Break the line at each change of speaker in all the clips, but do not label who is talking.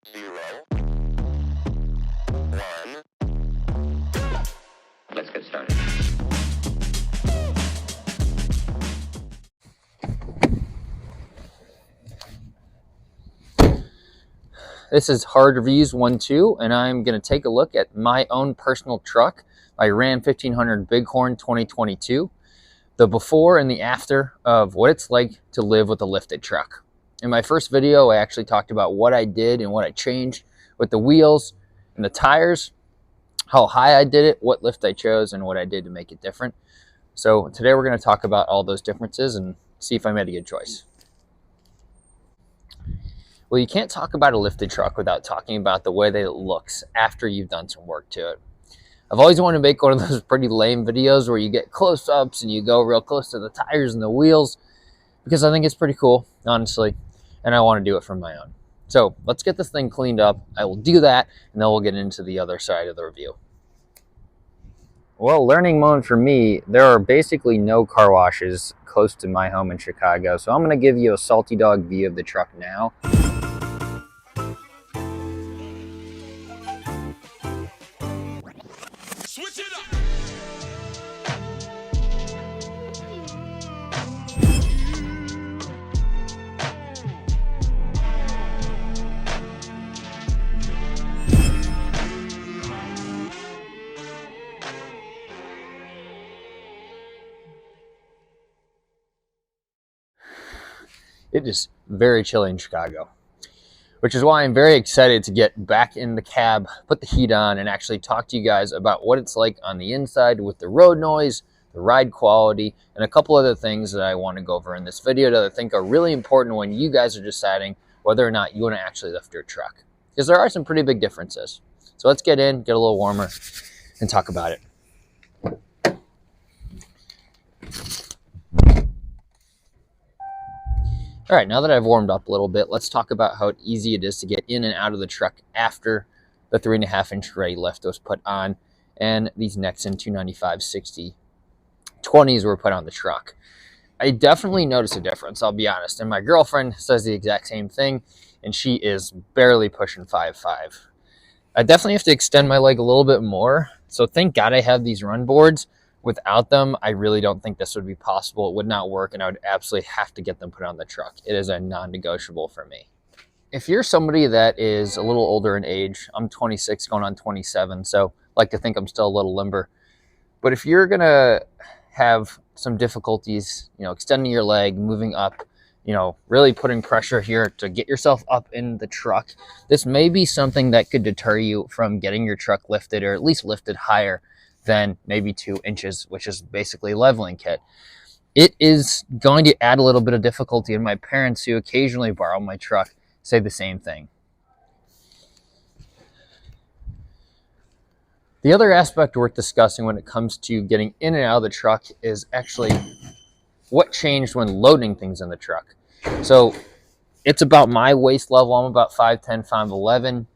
0, 1. Let's get started.
This is Hard Reviews 1-2, and I'm going to take a look at my own personal truck, my Ram 1500 Bighorn 2022, the before and the after of what it's like to live with a lifted truck. In my first video, I actually talked about what I did and what I changed with the wheels and the tires, how high I did it, what lift I chose, and what I did to make it different. So today we're going to talk about all those differences and see if I made a good choice. Well, you can't talk about a lifted truck without talking about the way that it looks after you've done some work to it. I've always wanted to make one of those pretty lame videos where you get close-ups and you go real close to the tires and the wheels, because I think it's pretty cool, honestly, and I want to do it from my own. So let's get this thing cleaned up. I will do that, and then we'll get into the other side of the review. Well, learning mode for me, there are basically no car washes close to my home in Chicago, so I'm going to give you a salty dog view of the truck now.
Switch it up.
It is very chilly in Chicago, which is why I'm very excited to get back in the cab, put the heat on, and actually talk to you guys about what it's like on the inside with the road noise, the ride quality, and a couple other things that I want to go over in this video that I think are really important when you guys are deciding whether or not you want to actually lift your truck. Because there are some pretty big differences. So let's get in, get a little warmer, and talk about it. All right, now that I've warmed up a little bit, let's talk about how easy it is to get in and out of the truck after the 3.5-inch ready lift was put on and these Nexen 295/60 20s were put on the truck. I definitely notice a difference, I'll be honest, and my girlfriend says the exact same thing, and she is barely pushing 5.5. I definitely have to extend my leg a little bit more, so thank God I have these run boards. Without them, I really don't think this would be possible. It would not work, and I would absolutely have to get them put on the truck. It is a non-negotiable for me. If you're somebody that is a little older in age, I'm 26 going on 27, so I like to think I'm still a little limber. But if you're gonna have some difficulties, extending your leg, moving up, really putting pressure here to get yourself up in the truck, this may be something that could deter you from getting your truck lifted, or at least lifted higher than maybe 2 inches, which is basically leveling kit. It is going to add a little bit of difficulty, and my parents, who occasionally borrow my truck, say the same thing. The other aspect worth discussing when it comes to getting in and out of the truck is actually what changed when loading things in the truck. So it's about my waist level. I'm about 5'10", 5'11".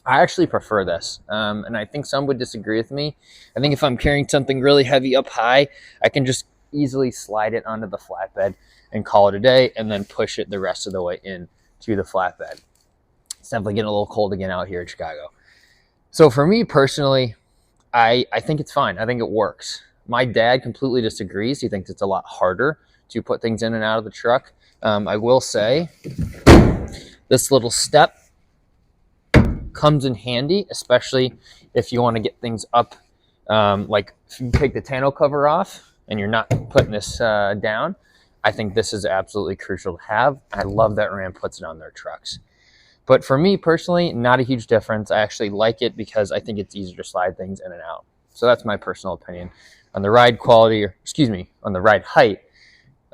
I actually prefer this, and I think some would disagree with me. I think if I'm carrying something really heavy up high, I can just easily slide it onto the flatbed and call it a day, and then push it the rest of the way in to the flatbed. It's definitely getting a little cold again out here in Chicago. So for me personally, I think it's fine. I think it works. My dad completely disagrees. He thinks it's a lot harder to put things in and out of the truck. I will say this little step comes in handy, especially if you want to get things up. Like if you take the tonneau cover off and you're not putting this down, I think this is absolutely crucial to have. I love that Ram puts it on their trucks. But for me personally, not a huge difference. I actually like it because I think it's easier to slide things in and out. So that's my personal opinion on the ride quality, on the ride height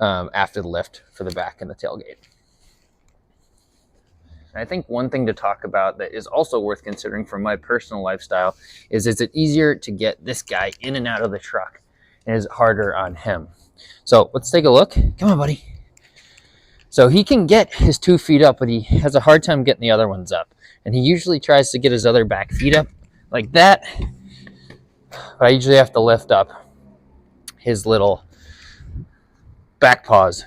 after the lift for the back and the tailgate. And I think one thing to talk about that is also worth considering for my personal lifestyle is it easier to get this guy in and out of the truck, and is it harder on him? So let's take a look. Come on, buddy. So he can get his 2 feet up, but he has a hard time getting the other ones up. And he usually tries to get his other back feet up like that. But I usually have to lift up his little back paws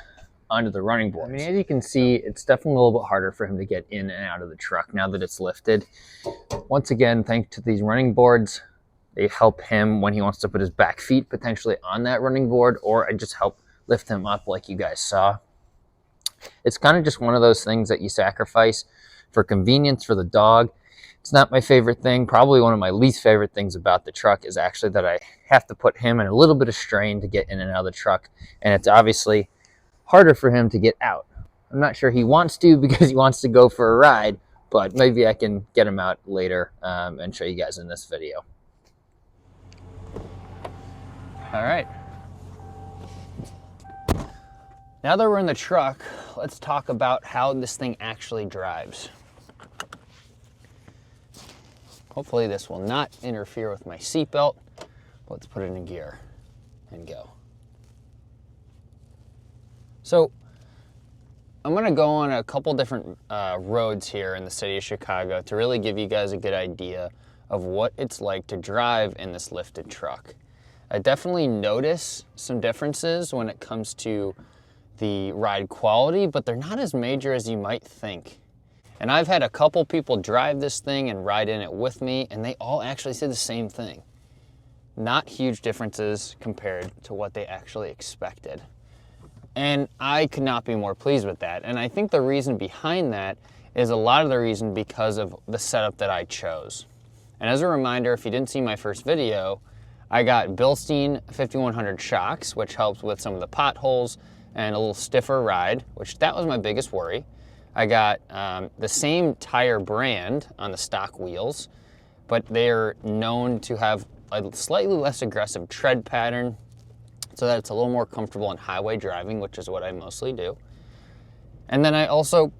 onto the running boards. I mean, as you can see, it's definitely a little bit harder for him to get in and out of the truck now that it's lifted. Once again, thanks to these running boards, they help him when he wants to put his back feet potentially on that running board, or I just help lift him up like you guys saw. It's kind of just one of those things that you sacrifice for convenience for the dog. It's not my favorite thing. Probably one of my least favorite things about the truck is actually that I have to put him in a little bit of strain to get in and out of the truck. And it's obviously harder for him to get out. I'm not sure he wants to because he wants to go for a ride, but maybe I can get him out later and show you guys in this video. All right. Now that we're in the truck, let's talk about how this thing actually drives. Hopefully this will not interfere with my seatbelt. Let's put it in gear and go. So I'm gonna go on a couple different roads here in the city of Chicago to really give you guys a good idea of what it's like to drive in this lifted truck. I definitely notice some differences when it comes to the ride quality, but they're not as major as you might think. And I've had a couple people drive this thing and ride in it with me, and they all actually say the same thing. Not huge differences compared to what they actually expected. And I could not be more pleased with that. And I think the reason behind that is a lot of the reason because of the setup that I chose. And as a reminder, if you didn't see my first video, I got Bilstein 5100 shocks, which helps with some of the potholes and a little stiffer ride, which that was my biggest worry. I got the same tire brand on the stock wheels, but they're known to have a slightly less aggressive tread pattern so that it's a little more comfortable in highway driving, which is what I mostly do. And then I also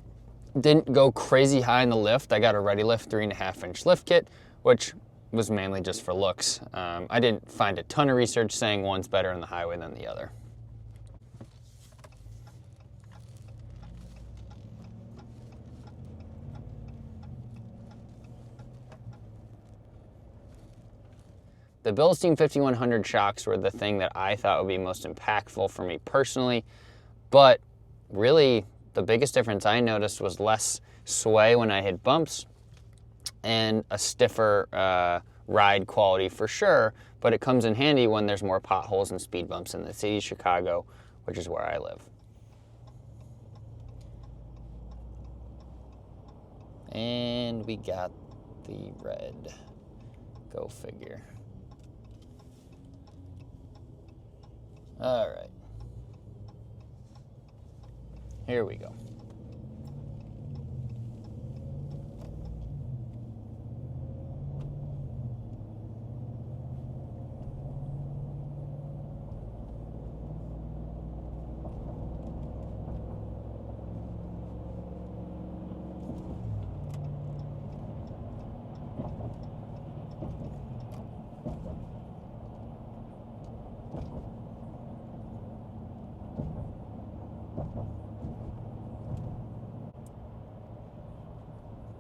didn't go crazy high in the lift. I got a ReadyLift 3.5-inch lift kit, which was mainly just for looks. I didn't find a ton of research saying one's better on the highway than the other. The Bilstein 5100 shocks were the thing that I thought would be most impactful for me personally, but really the biggest difference I noticed was less sway when I hit bumps and a stiffer ride quality for sure, but it comes in handy when there's more potholes and speed bumps in the city of Chicago, which is where I live. And we got the red. Go figure. All right. Here we go.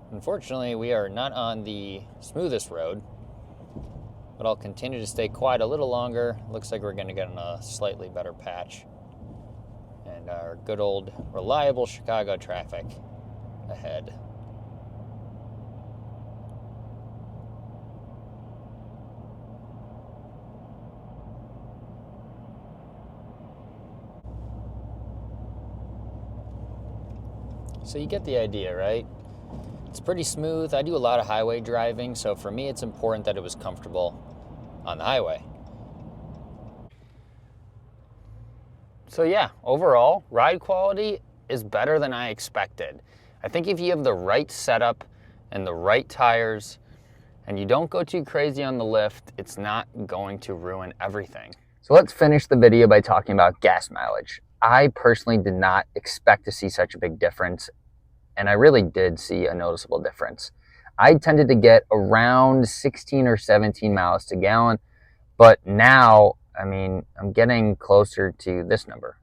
Unfortunately, we are not on the smoothest road, but I'll continue to stay quiet a little longer. Looks like we're going to get on a slightly better patch. And our good old reliable Chicago traffic ahead. So you get the idea, right? It's pretty smooth. I do a lot of highway driving, so for me it's important that it was comfortable on the highway. So yeah, overall, ride quality is better than I expected. I think if you have the right setup and the right tires, and you don't go too crazy on the lift, it's not going to ruin everything. So let's finish the video by talking about gas mileage. I personally did not expect to see such a big difference, and I really did see a noticeable difference. I tended to get around 16 or 17 miles to gallon, but now, I mean, I'm getting closer to this number,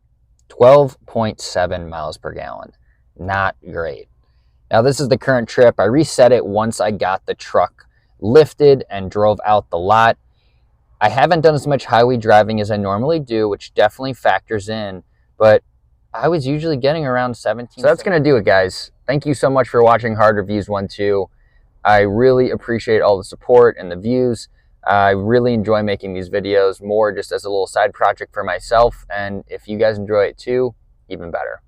12.7 miles per gallon. Not great. Now this is the current trip. I reset it once I got the truck lifted and drove out the lot. I haven't done as much highway driving as I normally do, which definitely factors in, but I was usually getting around 17. So that's going to do it, guys. Thank you so much for watching Hard Reviews 1-2. I really appreciate all the support and the views. I really enjoy making these videos more just as a little side project for myself. And if you guys enjoy it too, even better.